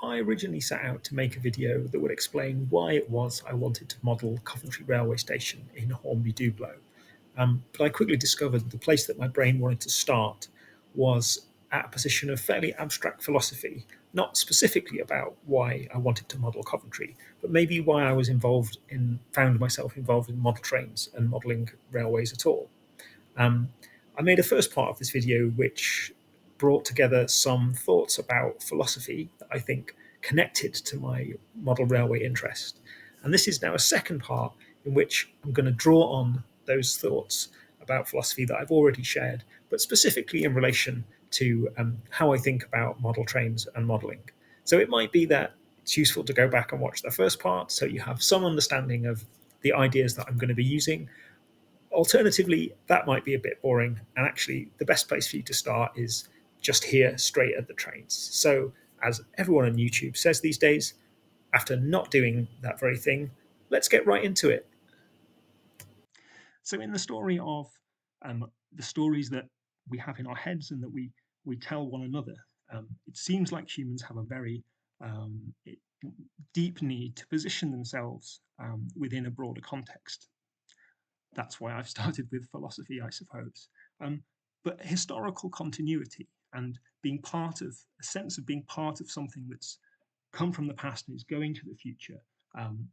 I originally set out to make a video that would explain why it was I wanted to model Coventry Railway Station in Hornby Dublo. But I quickly discovered the place that my brain wanted to start was at a position of fairly abstract philosophy, not specifically about why I wanted to model Coventry, but maybe why I was found myself involved in model trains and modelling railways at all. Um, I made a first part of this video which brought together some thoughts about philosophy that I think connected to my model railway interest. And this is now a second part in which I'm going to draw on those thoughts about philosophy that I've already shared, but specifically in relation to how I think about model trains and modelling. So it might be that it's useful to go back and watch the first part so you have some understanding of the ideas that I'm going to be using. Alternatively, that might be a bit boring, and actually, the best place for you to start is just here, straight at the trains. So, as everyone on YouTube says these days, after not doing that very thing, let's get right into it. So, in the story of the stories that we have in our heads and that we tell one another, it seems like humans have a very um, deep need to position themselves within a broader context. That's why I've started with philosophy, I suppose. Um, but historical continuity and being part of a sense of being part of something that's come from the past and is going to the future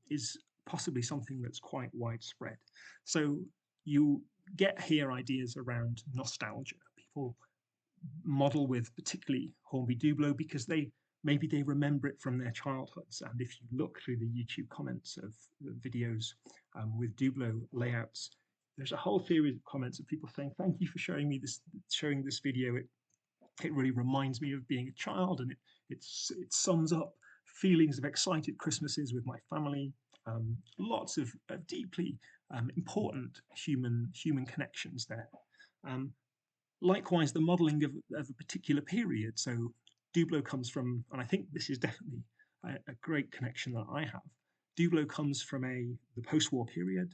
is possibly something that's quite widespread. So you get here ideas around nostalgia. People model with particularly Hornby Dublo because maybe they remember it from their childhoods. And if you look through the YouTube comments of the videos with Dublo layouts, there's a whole series of comments of people saying, "Thank you for showing this video. It really reminds me of being a child, and it sums up feelings of excited Christmases with my family. Lots of deeply important human connections there." Um, Likewise, the modelling of a particular period. So Dublo comes from, and I think this is definitely a great connection that I have. Dublo comes from the post-war period,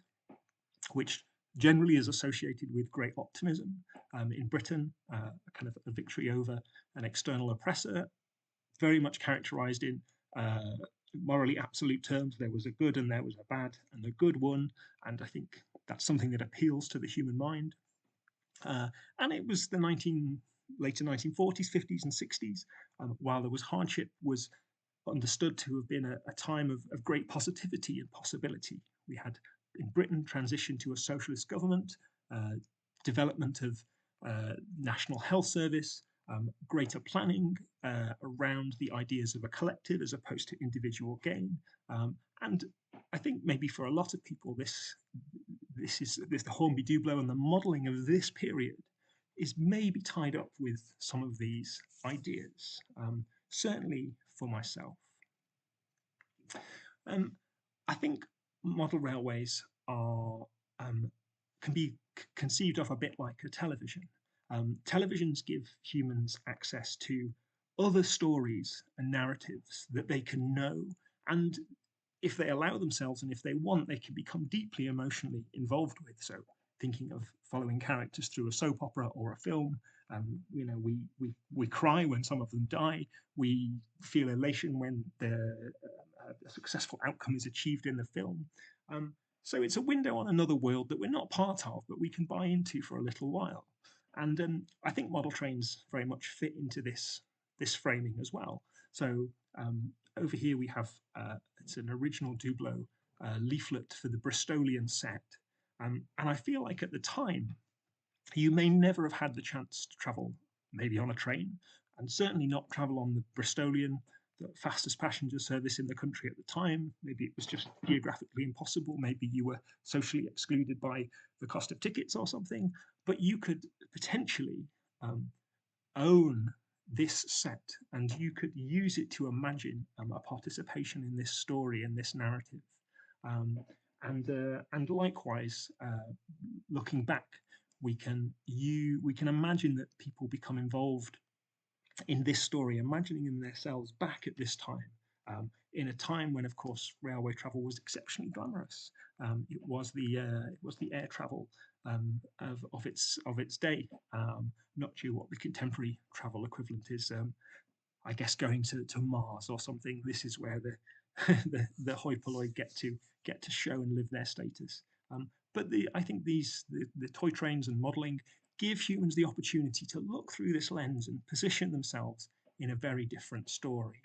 which generally is associated with great optimism in Britain, a kind of a victory over an external oppressor, very much characterized in uh, morally absolute terms. There was a good and there was a bad, and the good won. And I think that's something that appeals to the human mind. Uh, and it was the later 1940s, 50s, and 60s, while there was hardship, was understood to have been a time of great positivity and possibility. We had in Britain transition to a socialist government, uh, development of national health service, greater planning around the ideas of a collective as opposed to individual gain. And I think maybe for a lot of people, this the Hornby Dublo and the modelling of this period is maybe tied up with some of these ideas. Certainly for myself. Um, I think model railways are can be conceived of a bit like a television. Televisions give humans access to other stories and narratives that they can know, and if they allow themselves and if they want, they can become deeply emotionally involved with. So, thinking of following characters through a soap opera or a film, we cry when some of them die. We feel elation when a successful outcome is achieved in the film. Um, so it's a window on another world that we're not part of, but we can buy into for a little while. And I think model trains very much fit into this framing as well. So over here we have it's an original Dublo leaflet for the Bristolian set, and I feel like at the time you may never have had the chance to travel maybe on a train, and certainly not travel on the Bristolian, the fastest passenger service in the country at the time. Maybe it was just geographically impossible. Maybe you were socially excluded by the cost of tickets or something. But you could potentially um, own this set and you could use it to imagine a participation in this story and this narrative. Um, and likewise, looking back, we can imagine that people become involved in this story, imagining themselves back at this time, in a time when, of course, railway travel was exceptionally glamorous. It was the air travel of its day. Not sure what the contemporary travel equivalent is. I guess going to Mars or something. This is where the the hoi polloi get to show and live their status. But I think the toy trains and modelling give humans the opportunity to look through this lens and position themselves in a very different story.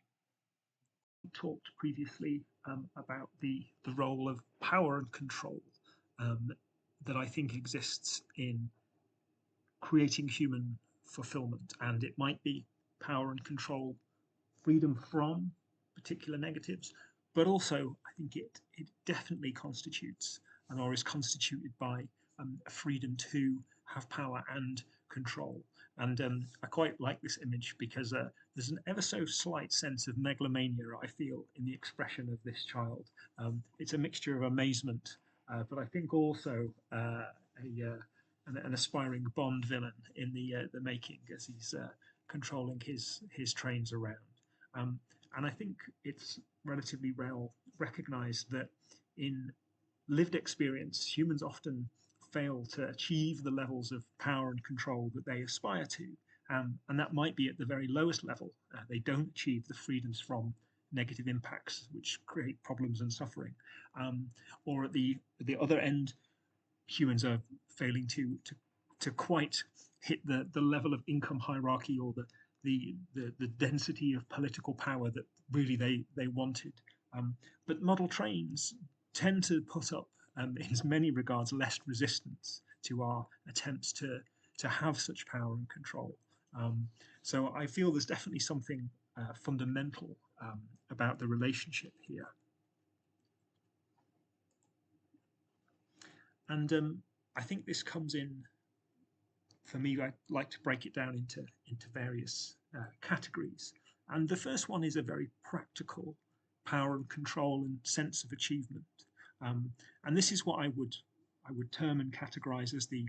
We talked previously about the role of power and control um, that I think exists in creating human fulfillment, and it might be power and control, freedom from particular negatives, but also I think it definitely constitutes and or is constituted by a freedom to have power and control. And I quite like this image because there's an ever so slight sense of megalomania I feel in the expression of this child. It's a mixture of amazement, but I think also an aspiring Bond villain in the making as he's controlling his trains around. Um, and I think it's relatively well recognized that in lived experience, humans often fail to achieve the levels of power and control that they aspire to. And that might be at the very lowest level. They don't achieve the freedoms from negative impacts, which create problems and suffering. Um, or at the other end, humans are failing to quite hit the level of income hierarchy or the density of political power that really they wanted. But model trains tend to put up, in many regards, less resistance to our attempts to have such power and control. Um, so I feel there's definitely something fundamental about the relationship here. And I think this comes in for me. I like to break it down into various categories. And the first one is a very practical power and control and sense of achievement. Um, and this is what I would term and categorize as the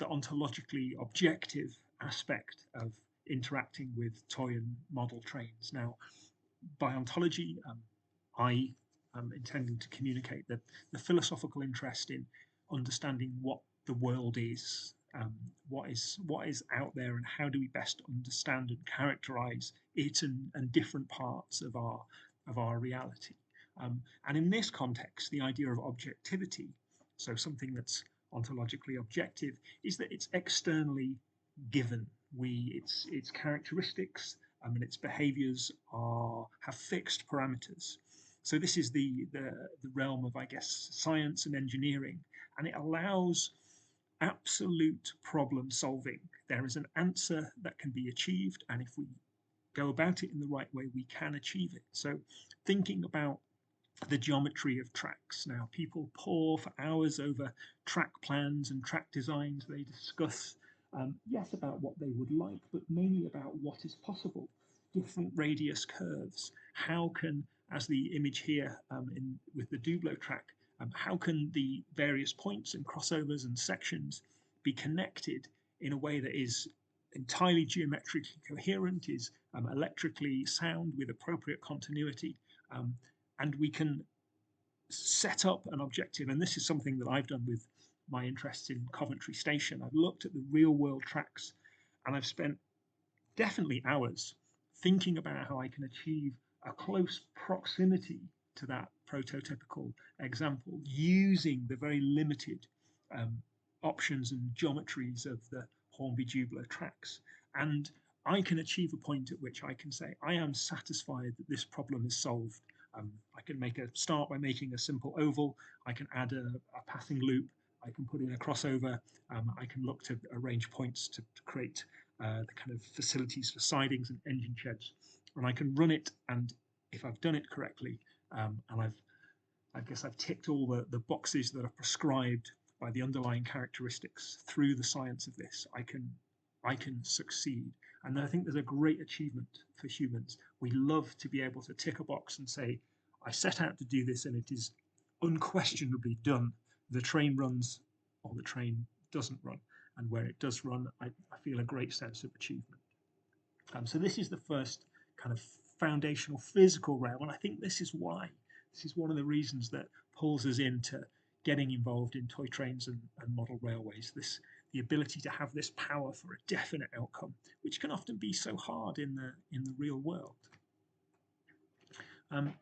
ontologically objective aspect of interacting with toy and model trains. Now, by ontology, I am intending to communicate the philosophical interest in understanding what the world is, what is out there, and how do we best understand and characterize it and different parts of our reality. And in this context, the idea of objectivity, so something that's ontologically objective, is that it's externally given. Its characteristics and its behaviors have fixed parameters. So this is the realm of, I guess, science and engineering, and it allows absolute problem solving. There is an answer that can be achieved, and if we go about it in the right way, we can achieve it. So thinking about the geometry of tracks. Now, people pore for hours over track plans and track designs. They discuss, yes, about what they would like, but mainly about what is possible. Different radius curves. How can, as the image here with the Dublo track, how can the various points and crossovers and sections be connected in a way that is entirely geometrically coherent, is electrically sound with appropriate continuity, um, and we can set up an objective. And this is something that I've done with my interests in Coventry Station. I've looked at the real world tracks and I've spent definitely hours thinking about how I can achieve a close proximity to that prototypical example using the very limited um, options and geometries of the Hornby Jubler tracks. And I can achieve a point at which I can say, I am satisfied that this problem is solved. I can make a start by making a simple oval. I can add a passing loop. I can put in a crossover. I can look to arrange points to create the kind of facilities for sidings and engine sheds. And I can run it, and if I've done it correctly, and I guess I've ticked all the boxes that are prescribed by the underlying characteristics through the science of this, I can succeed. And I think there's a great achievement for humans. We love to be able to tick a box and say, I set out to do this and it is unquestionably done. The train runs or the train doesn't run. And where it does run, I feel a great sense of achievement. So this is the first kind of foundational physical realm, and I think this is why. This is one of the reasons that pulls us into getting involved in toy trains and model railways. the ability to have this power for a definite outcome, which can often be so hard in the real world. Um,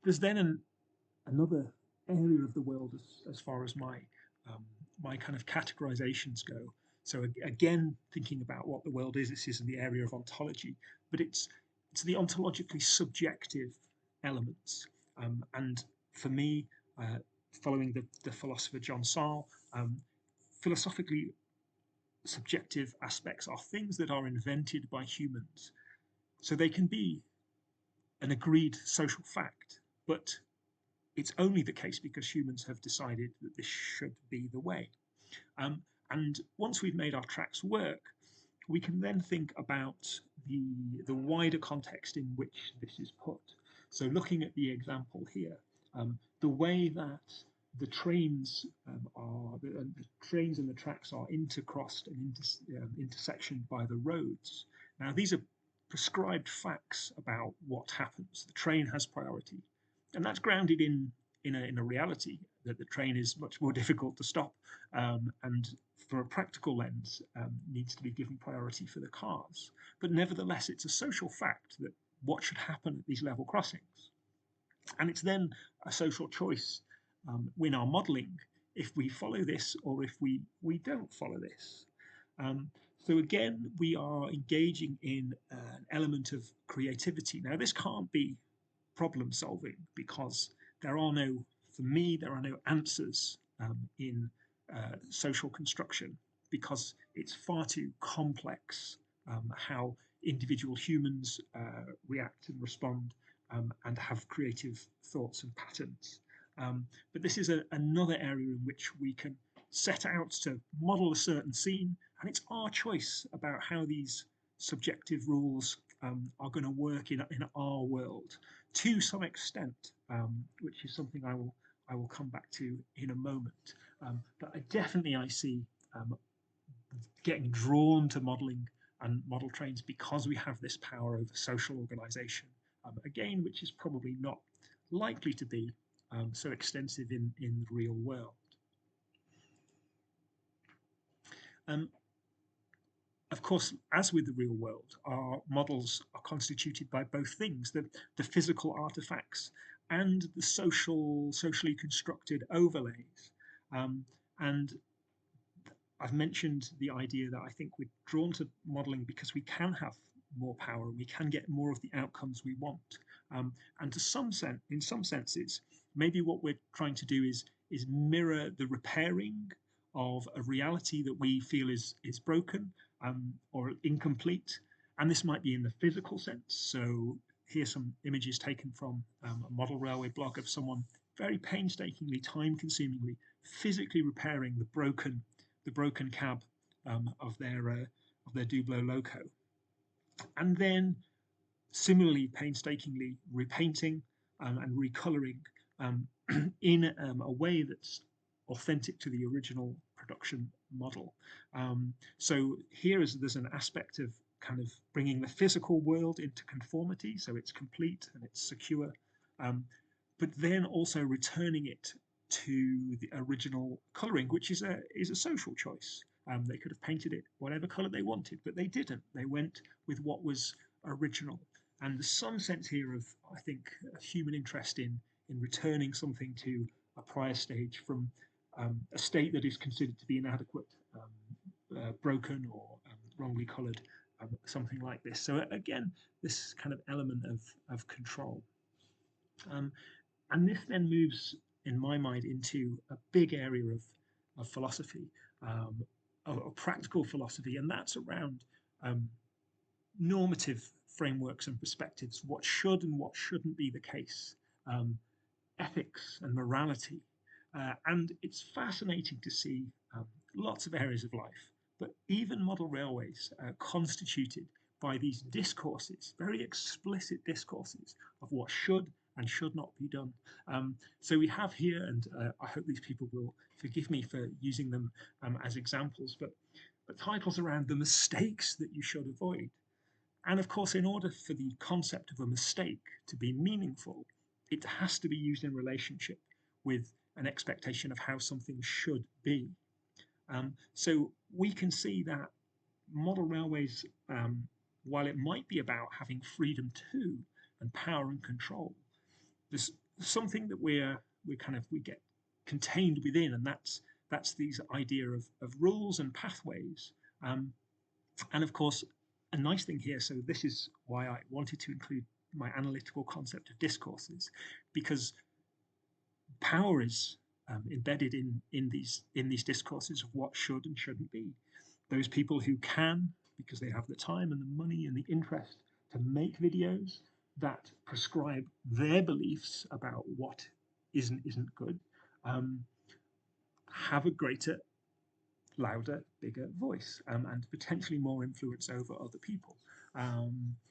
there's then another area of the world as far as um, my kind of categorizations go. So again, thinking about what the world is, this is in the area of ontology, but it's the ontologically subjective elements. And for me, uh, following the philosopher John Searle, philosophically subjective aspects are things that are invented by humans. So they can be an agreed social fact, but it's only the case because humans have decided that this should be the way. Um, and once we've made our tracks work, we can then think about the wider context in which this is put. So, looking at the example here, the way that the trains and the tracks are intercrossed and intersectioned by the roads. Now, these are prescribed facts about what happens. The train has priority, and that's grounded in a reality that the train is much more difficult to stop, and for a practical lens, needs to be given priority for the cars. But nevertheless, it's a social fact that what should happen at these level crossings. And it's then a social choice in our modelling if we follow this or if we don't follow this. Um, so again, we are engaging in an element of creativity. Now, this can't be problem solving because there are no, for me, there are no answers in social construction because it's far too complex how individual humans react and respond and have creative thoughts and patterns. But this is another area in which we can set out to model a certain scene, and it's our choice about how these subjective rules are going to work in our world to some extent, which is something I will come back to in a moment. But I see getting drawn to modelling and model trains because we have this power over social organisation. Again, which is probably not likely to be so extensive in the real world. Um, of course, as with the real world, our models are constituted by both things, the physical artifacts and the socially constructed overlays. And I've mentioned the idea that I think we're drawn to modeling because we can have more power and we can get more of the outcomes we want. And in some senses, maybe what we're trying to do is mirror the repairing of a reality that we feel is broken or incomplete. And this might be in the physical sense. So here's some images taken from a model railway blog of someone very painstakingly, time-consumingly, physically repairing the broken cab of their Dublo loco, and then similarly painstakingly repainting and recoloring um, in a way that's authentic to the original production model. So there's an aspect of kind of bringing the physical world into conformity, so it's complete and it's secure, but then also returning it to the original colouring, which is a social choice. They could have painted it whatever colour they wanted, but they didn't. They went with what was original. And there's some sense here of, I think, a human interest in returning something to a prior stage from a state that is considered to be inadequate, broken, or wrongly coloured, something like this. So again, this kind of element of control. Um, and this then moves, in my mind, into a big area of philosophy, of practical philosophy, and that's around um, normative frameworks and perspectives, what should and what shouldn't be the case, ethics and morality. And it's fascinating to see lots of areas of life, but even model railways constituted by these discourses, very explicit discourses of what should and should not be done. So we have here, and I hope these people will forgive me for using them as examples, but titles around the mistakes that you should avoid. And of course, in order for the concept of a mistake to be meaningful, it has to be used in relationship with an expectation of how something should be. So we can see that model railways, while it might be about having freedom to and power and control, there's something that we get contained within, and that's these idea of rules and pathways. Um, and of course, a nice thing here. So this is why I wanted to include my analytical concept of discourses, because power is embedded in these discourses of what should and shouldn't be. Those people who can, because they have the time and the money and the interest to make videos that prescribe their beliefs about what isn't good, um, have a greater, louder, bigger voice, and potentially more influence over other people.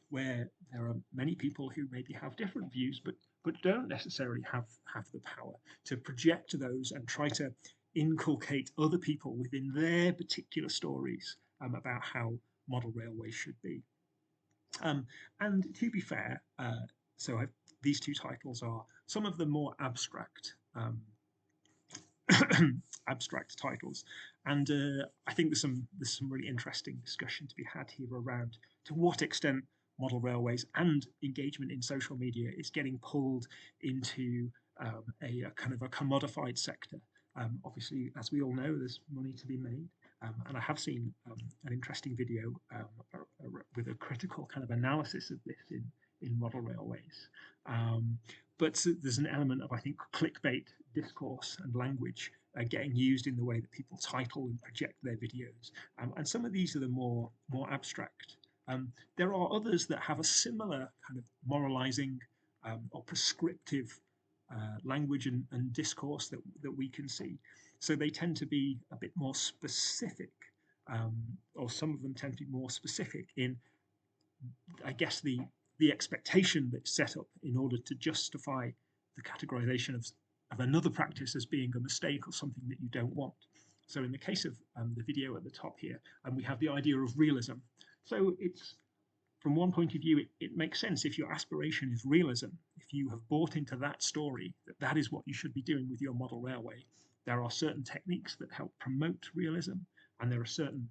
Where there are many people who maybe have different views, but don't necessarily have the power to project those and try to inculcate other people within their particular stories about how model railways should be. Um, and to be fair, these two titles are some of the more abstract abstract titles. And I think there's some really interesting discussion to be had here around to what extent model railways and engagement in social media is getting pulled into a kind of a commodified sector. Obviously, as we all know, there's money to be made. And I have seen an interesting video with a critical kind of analysis of this in model railways. Um, but there's an element of, I think, clickbait discourse and language getting used in the way that people title and project their videos. And some of these are the more abstract. There are others that have a similar kind of moralizing or prescriptive language and discourse that we can see. So they tend to be a bit more specific, or some of them tend to be more specific in, I guess, the expectation that's set up in order to justify the categorization of another practice as being a mistake or something that you don't want. So in the case of the video at the top here, we have the idea of realism. So it's, from one point of view, it makes sense. If your aspiration is realism, if you have bought into that story, that is what you should be doing with your model railway, there are certain techniques that help promote realism, and there are certain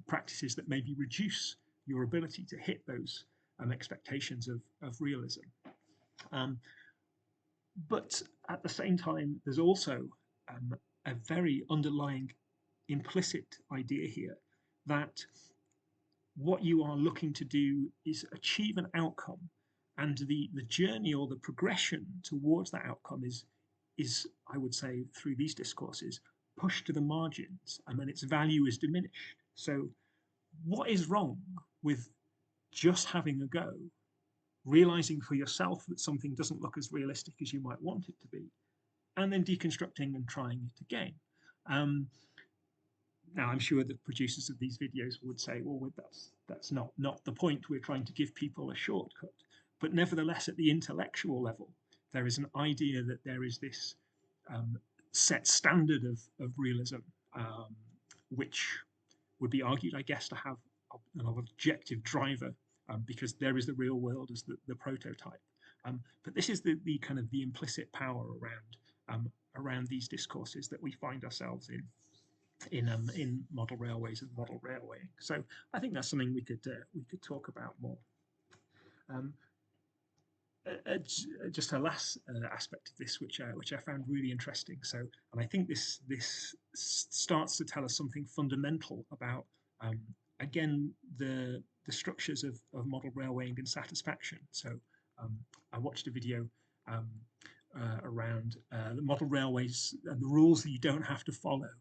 practices that maybe reduce your ability to hit those expectations of realism. Um, but at the same time, there's also a very underlying implicit idea here that what you are looking to do is achieve an outcome, and the journey or the progression towards that outcome is I would say, through these discourses, pushed to the margins, and then its value is diminished. So what is wrong with just having a go, realizing for yourself that something doesn't look as realistic as you might want it to be, and then deconstructing and trying it again? Um, Now, I'm sure the producers of these videos would say, well, that's not the point. We're trying to give people a shortcut. But nevertheless, at the intellectual level, there is an idea that there is this um, set standard of realism, um, which would be argued, I guess, to have an objective driver, because there is the real world as the prototype. But this is the kind of the implicit power around these discourses that we find ourselves in model railways and model railwaying. So I think that's something we could talk about more. Um, just a last aspect of this, which I found really interesting. So, and I think this starts to tell us something fundamental about, um, again, the structures of model railwaying and satisfaction. So, I watched a video um, around the model railways and the rules that you don't have to follow.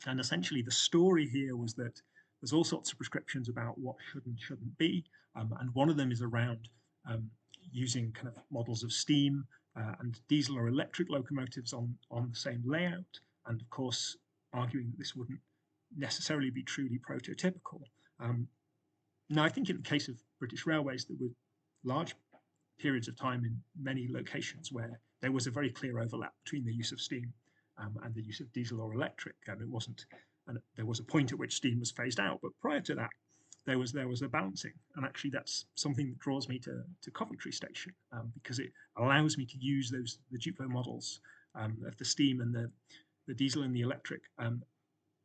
And essentially, the story here was that there's all sorts of prescriptions about what should and shouldn't be, and one of them is around using kind of models of steam and diesel or electric locomotives on the same layout, and of course arguing that this wouldn't necessarily be truly prototypical. Now, I think in the case of British Railways, there were large periods of time in many locations where there was a very clear overlap between the use of steam and the use of diesel or electric. And it wasn't, and there was a point at which steam was phased out, but prior to that, there was a balancing. And actually, that's something that draws me to Coventry Station, because it allows me to use the Duplo models of the steam and the diesel and the electric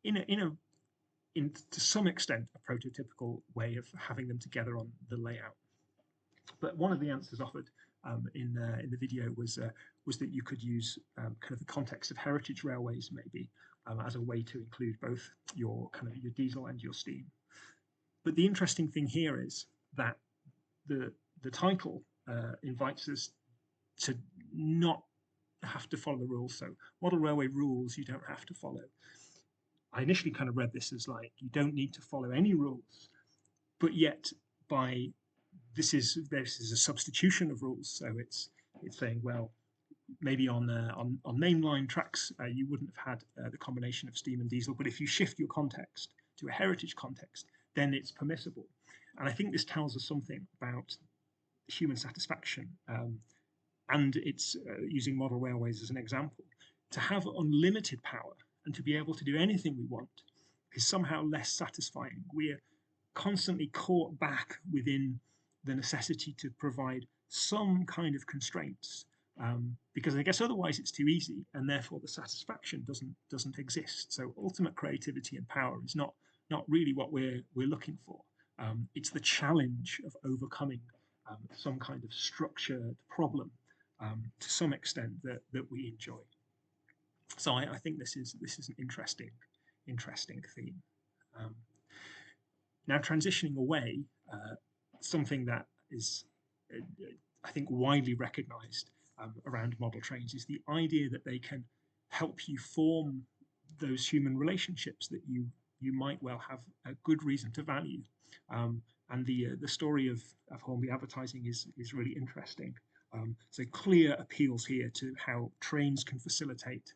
in to some extent a prototypical way of having them together on the layout. But one of the answers offered in the video was that you could use kind of the context of heritage railways maybe as a way to include both your kind of your diesel and your steam. But the interesting thing here is that the title invites us to not have to follow the rules. So model railway rules you don't have to follow. I initially kind of read this as like you don't need to follow any rules, but yet by this is a substitution of rules. So it's saying, well, maybe on mainline tracks you wouldn't have had the combination of steam and diesel, but if you shift your context to a heritage context, then it's permissible. And I think this tells us something about human satisfaction, and it's using model railways as an example. To have unlimited power and to be able to do anything we want is somehow less satisfying. We're constantly caught back within the necessity to provide some kind of constraints, because I guess otherwise it's too easy, and therefore the satisfaction doesn't exist. So ultimate creativity and power is not really what we're looking for. It's the challenge of overcoming some kind of structured problem to some extent that we enjoy. So I think this is an interesting theme. Um, Now, transitioning away, something that is, I think, widely recognised around model trains is the idea that they can help you form those human relationships that you might well have a good reason to value. And the story of Hornby Advertising is really interesting. So clear appeals here to how trains can facilitate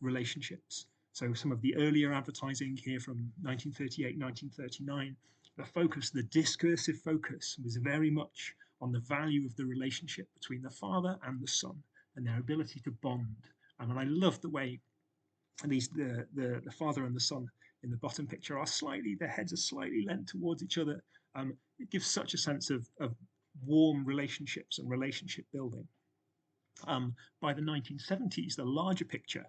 relationships. So some of the earlier advertising here from 1938, 1939, the discursive focus was very much on the value of the relationship between the father and the son and their ability to bond. And I love the way the father and the son in the bottom picture their heads are slightly leant towards each other. It gives such a sense of warm relationships and relationship building. By the 1970s, the larger picture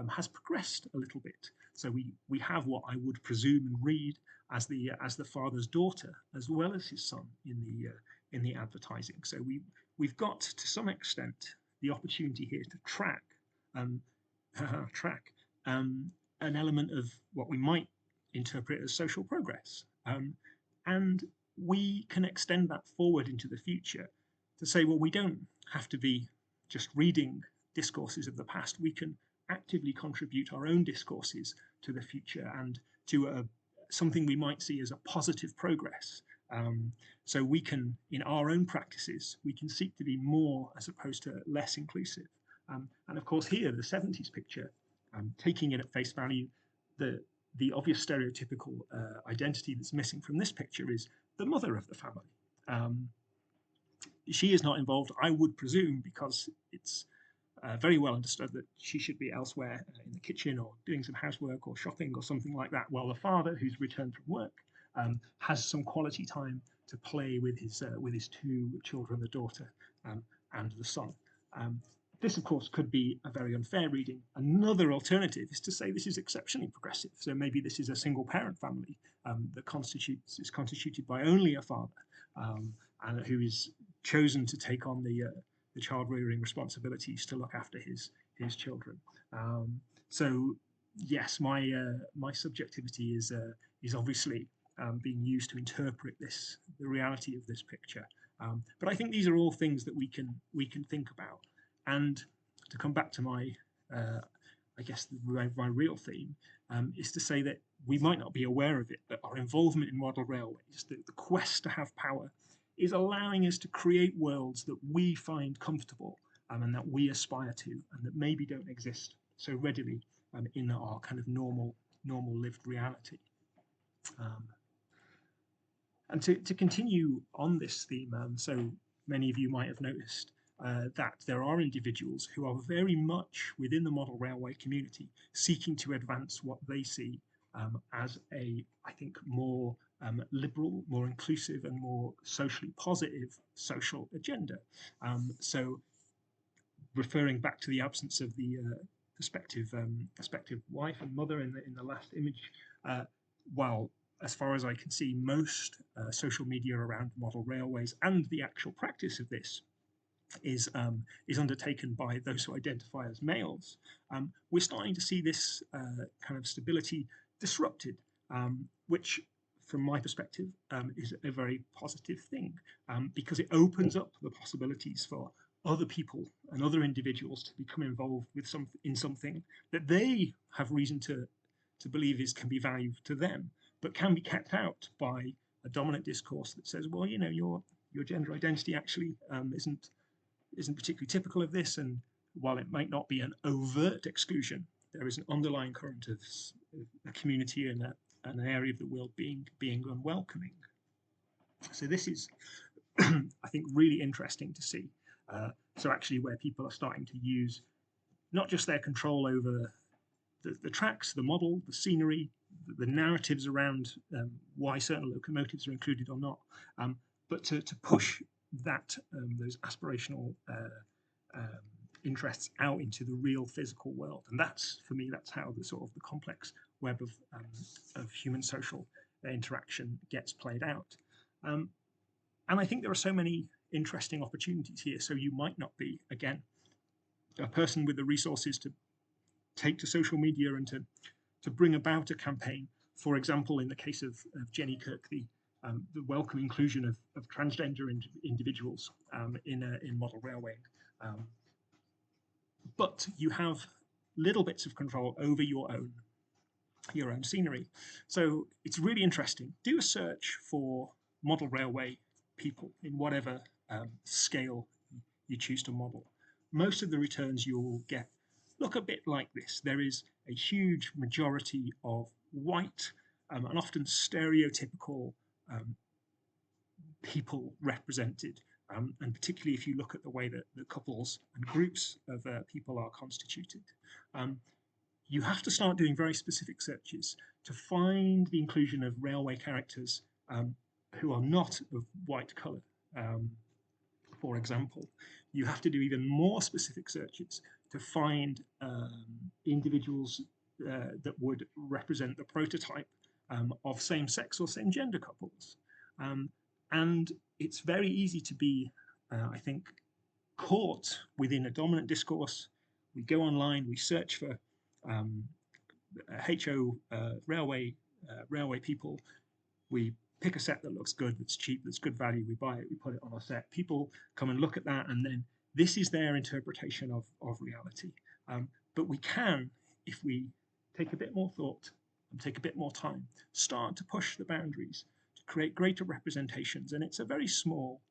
has progressed a little bit. So we have what I would presume and read as the father's daughter as well as his son in the advertising. So we've got to some extent the opportunity here to track an element of what we might interpret as social progress, and we can extend that forward into the future to say, well, we don't have to be just reading discourses of the past. We can actively contribute our own discourses to the future and to something we might see as a positive progress. So we can, in our own practices, we can seek to be more as opposed to less inclusive. And of course, here, the 70s picture, taking it at face value, the obvious stereotypical identity that's missing from this picture is the mother of the family. She is not involved, I would presume, because it's very well understood that she should be elsewhere in the kitchen or doing some housework or shopping or something like that, while the father, who's returned from work, has some quality time to play with his two children, the daughter and the son. This, of course, could be a very unfair reading. Another alternative is to say this is exceptionally progressive. So maybe this is a single-parent family that is constituted by only a father, and who is chosen to take on the child-rearing responsibilities to look after his children. So yes, my subjectivity is obviously being used to interpret the reality of this picture. But I think these are all things that we can think about. And to come back to my real theme is to say that we might not be aware of it, but our involvement in model railways, the quest to have power, is allowing us to create worlds that we find comfortable and that we aspire to, and that maybe don't exist so readily in our kind of normal lived reality. And to continue on this theme, so many of you might have noticed that there are individuals who are very much within the model railway community seeking to advance what they see as I think, more liberal, more inclusive, and more socially positive social agenda. So referring back to the absence of the prospective wife and mother in the last image. While as far as I can see, most social media around model railways and the actual practice of this is undertaken by those who identify as males. We're starting to see this kind of stability disrupted, which, from my perspective, is a very positive thing because it opens up the possibilities for other people and other individuals to become involved with something that they have reason to believe can be valued to them, but can be kept out by a dominant discourse that says, well, you know, your gender identity actually isn't particularly typical of this, and while it might not be an overt exclusion, there is an underlying current of a community and an area of the world being unwelcoming. So this is, I think, really interesting to see. So actually, where people are starting to use not just their control over the tracks, the model, the scenery, the narratives around why certain locomotives are included or not, but to push those aspirational um, interests out into the real physical world. And that's, for me, that's how the sort of the complex web of human social interaction gets played out. Um, and I think there are so many interesting opportunities here. So you might not be, again, a person with the resources to take to social media and to bring about a campaign. For example, in the case of Jenny Kirk, the welcome inclusion of transgender individuals in model railway. Um, but you have little bits of control over your own scenery. So it's really interesting. Do a search for model railway people in whatever scale you choose to model. Most of the returns you'll get look a bit like this. There is a huge majority of white and often stereotypical um, people represented. And particularly if you look at the way that the couples and groups of people are constituted. Um, you have to start doing very specific searches to find the inclusion of railway characters who are not of white colour. For example, you have to do even more specific searches to find individuals that would represent the prototype of same sex or same gender couples. Um, and it's very easy to be, I think, caught within a dominant discourse. We go online, we search for HO railway people. We pick a set that looks good, that's cheap, that's good value. We buy it, we put it on our set. People come and look at that, and then this is their interpretation of reality. But we can, if we take a bit more thought and take a bit more time, start to push the boundaries to create greater representations. And it's a very small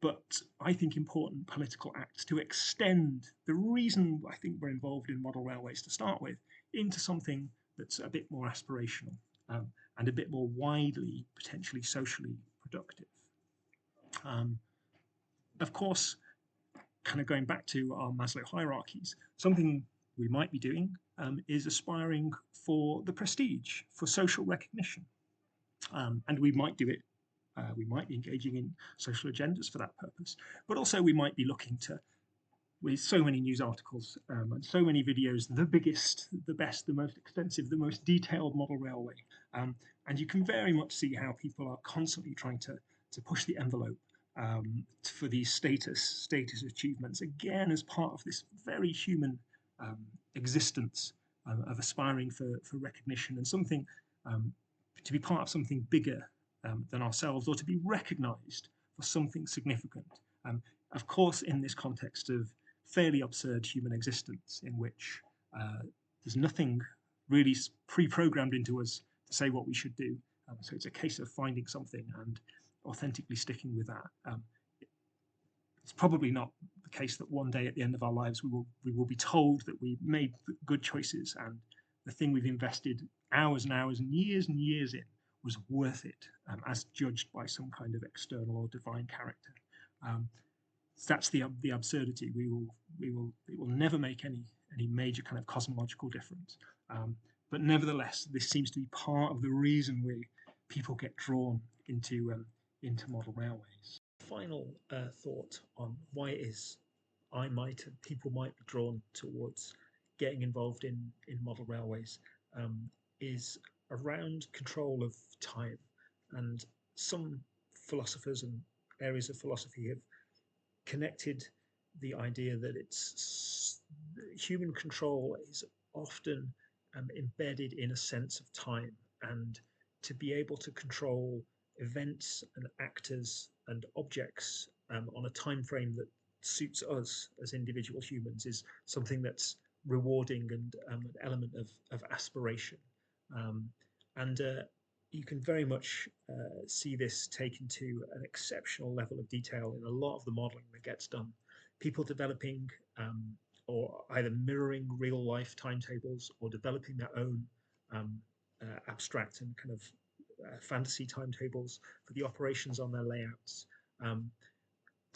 but I think important political act to extend the reason I think we're involved in model railways to start with into something that's a bit more aspirational and a bit more widely, potentially socially productive. Um, of course, kind of going back to our Maslow hierarchies, something we might be doing is aspiring for the prestige, for social recognition. And we might do it we might be engaging in social agendas for that purpose, but also we might be looking to, with so many news articles and so many videos, the biggest, the best, the most extensive, the most detailed model railway. And you can very much see how people are constantly trying to push the envelope for these status achievements, again, as part of this very human existence of aspiring for recognition and something to be part of something bigger than ourselves, or to be recognized for something significant. Of course, in this context of fairly absurd human existence, in which there's nothing really pre-programmed into us to say what we should do. So it's a case of finding something and authentically sticking with that. It's probably not the case that one day at the end of our lives we will be told that we made good choices and the thing we've invested hours and hours and years in was worth it, as judged by some kind of external or divine character. That's the absurdity. It will never make any major kind of cosmological difference. But nevertheless, this seems to be part of the reason people get drawn into model railways. Final thought on why it is people might be drawn towards getting involved in model railways um, is around control of time, and some philosophers and areas of philosophy have connected the idea that it's human control is often embedded in a sense of time, and to be able to control events and actors and objects on a time frame that suits us as individual humans is something that's rewarding and an element of aspiration. Um, and You can very much see this taken to an exceptional level of detail in a lot of the modeling that gets done. People developing um, or either mirroring real life timetables or developing their own um, abstract and kind of fantasy timetables for the operations on their layouts. Um,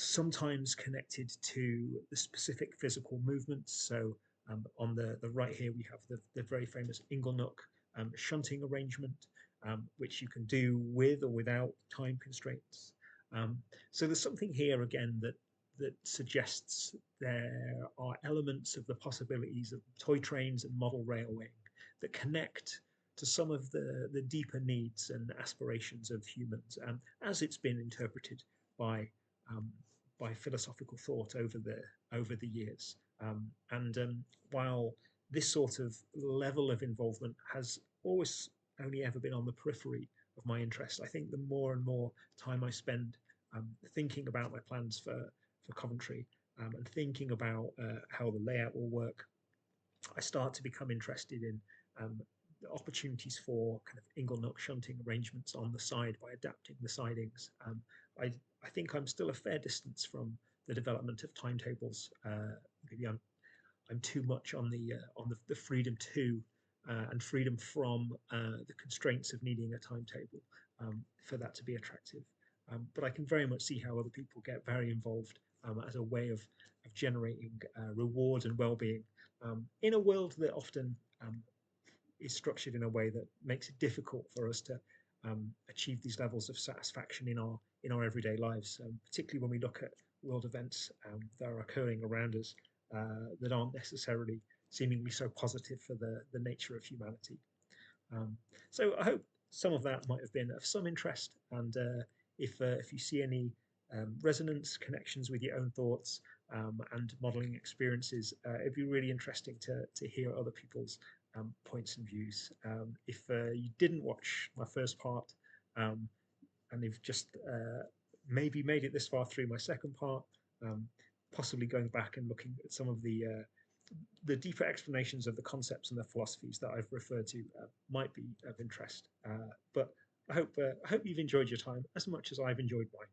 Sometimes connected to the specific physical movements. So on the right here, we have the very famous Inglenook shunting arrangement, which you can do with or without time constraints. Um, so there's something here again that suggests there are elements of the possibilities of toy trains and model railway that connect to some of the deeper needs and aspirations of humans, as it's been interpreted by um, by philosophical thought over the years. And while this sort of level of involvement has always only ever been on the periphery of my interest, I think the more and more time I spend thinking about my plans for Coventry and thinking about how the layout will work, I start to become interested in the opportunities for kind of Inglenook shunting arrangements on the side by adapting the sidings. I, I think I'm still a fair distance from the development of timetables. Maybe I'm too much on the freedom to and freedom from the constraints of needing a timetable for that to be attractive. But I can very much see how other people get very involved as a way of generating reward and well-being in a world that often is structured in a way that makes it difficult for us to achieve these levels of satisfaction in our everyday lives, particularly when we look at world events that are occurring around us that aren't necessarily seemingly so positive for the nature of humanity. Um, so I hope some of that might have been of some interest, and if you see any resonance connections with your own thoughts and modelling experiences, it'd be really interesting to hear other people's points and views. If you didn't watch my first part um, and you've just maybe made it this far through my second part, um, possibly going back and looking at some of the deeper explanations of the concepts and the philosophies that I've referred to might be of interest. But I hope you've enjoyed your time as much as I've enjoyed mine.